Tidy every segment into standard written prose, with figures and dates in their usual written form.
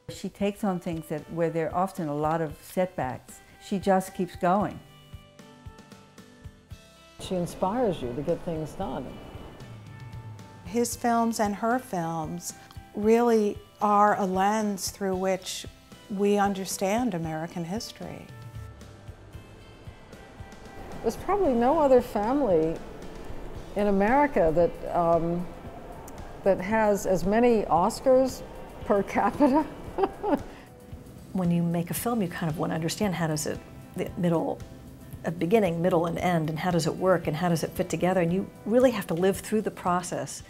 She takes on things where there are often a lot of setbacks. She just keeps going. She inspires you to get things done. His films and her films really are a lens through which we understand American history. There's probably no other family in America that has as many Oscars per capita. When you make a film, you kind of want to understand how does it, beginning, middle, and end, and how does it work, and how does it fit together, and you really have to live through the process.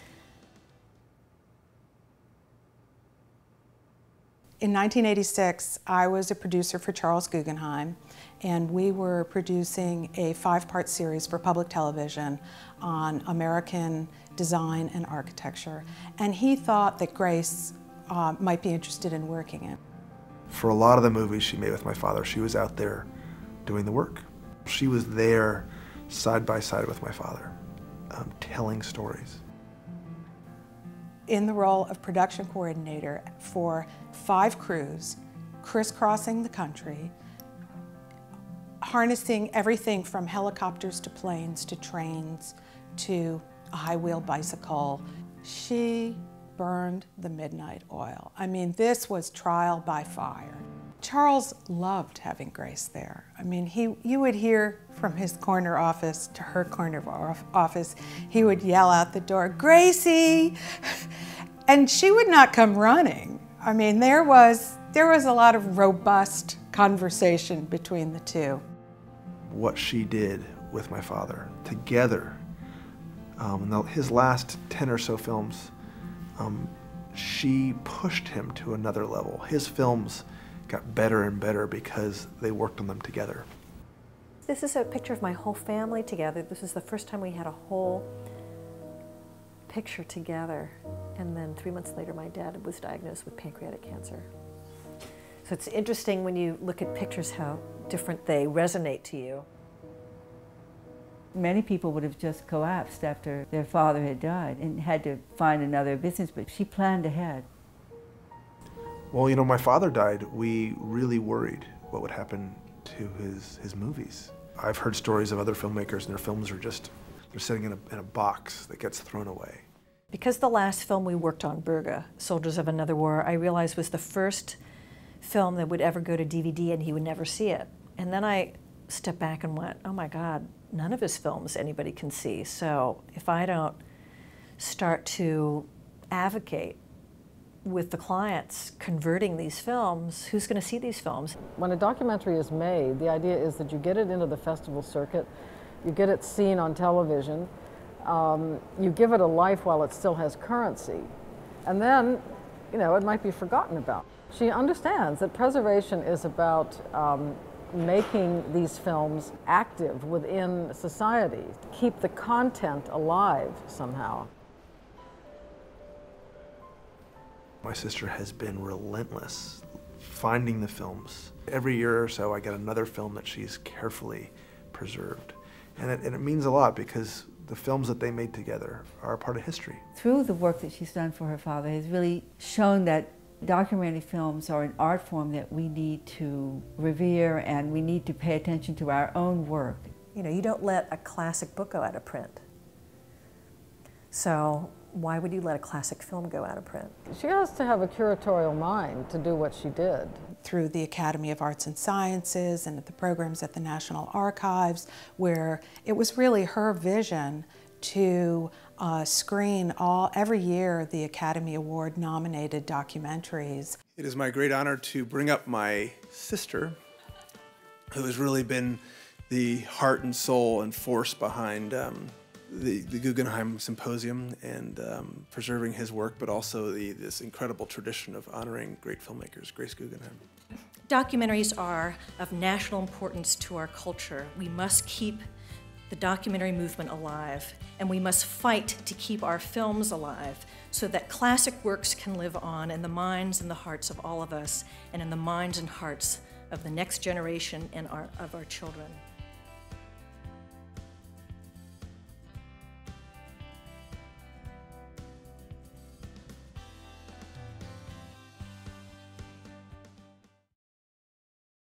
In 1986, I was a producer for Charles Guggenheim, and we were producing a 5-part series for public television on American design and architecture. And he thought that Grace might be interested in working it. For a lot of the movies she made with my father, she was out there doing the work. She was there side by side with my father, telling stories. In the role of production coordinator for 5 crews, crisscrossing the country, harnessing everything from helicopters to planes to trains to a high-wheel bicycle. She burned the midnight oil. I mean, this was trial by fire. Charles loved having Grace there. I mean, you would hear from his corner office to her corner office, he would yell out the door, "Gracie!" And she would not come running. I mean, there was a lot of robust conversation between the two. What she did with my father together, his last 10 or so films, she pushed him to another level. His films got better and better because they worked on them together. This is a picture of my whole family together. This is the first time we had a whole picture together. And then 3 months later, my dad was diagnosed with pancreatic cancer. So it's interesting when you look at pictures how different they resonate to you. Many people would have just collapsed after their father had died and had to find another business, but she planned ahead. Well, you know, my father died. We really worried what would happen to his movies. I've heard stories of other filmmakers and their films are just, they're sitting in a box that gets thrown away. Because the last film we worked on, Berga, Soldiers of Another War, I realized was the first film that would ever go to DVD and he would never see it. And then I stepped back and went, oh my God, none of his films anybody can see. So if I don't start to advocate with the clients converting these films, who's going to see these films? When a documentary is made, the idea is that you get it into the festival circuit, you get it seen on television, you give it a life while it still has currency, and then, you know, it might be forgotten about. She understands that preservation is about making these films active within society, keep the content alive somehow. My sister has been relentless finding the films. Every year or so I get another film that she's carefully preserved. And it means a lot because the films that they made together are a part of history. Through the work that she's done for her father has really shown that documentary films are an art form that we need to revere, and we need to pay attention to our own work. You know, you don't let a classic book go out of print. So why would you let a classic film go out of print? She has to have a curatorial mind to do what she did. Through the Academy of Arts and Sciences and the programs at the National Archives, where it was really her vision to screen every year the Academy Award nominated documentaries. It is my great honor to bring up my sister, who has really been the heart and soul and force behind the Guggenheim Symposium and preserving his work, but also this incredible tradition of honoring great filmmakers, Grace Guggenheim. Documentaries are of national importance to our culture. We must keep the documentary movement alive, and we must fight to keep our films alive so that classic works can live on in the minds and the hearts of all of us, and in the minds and hearts of the next generation and of our children.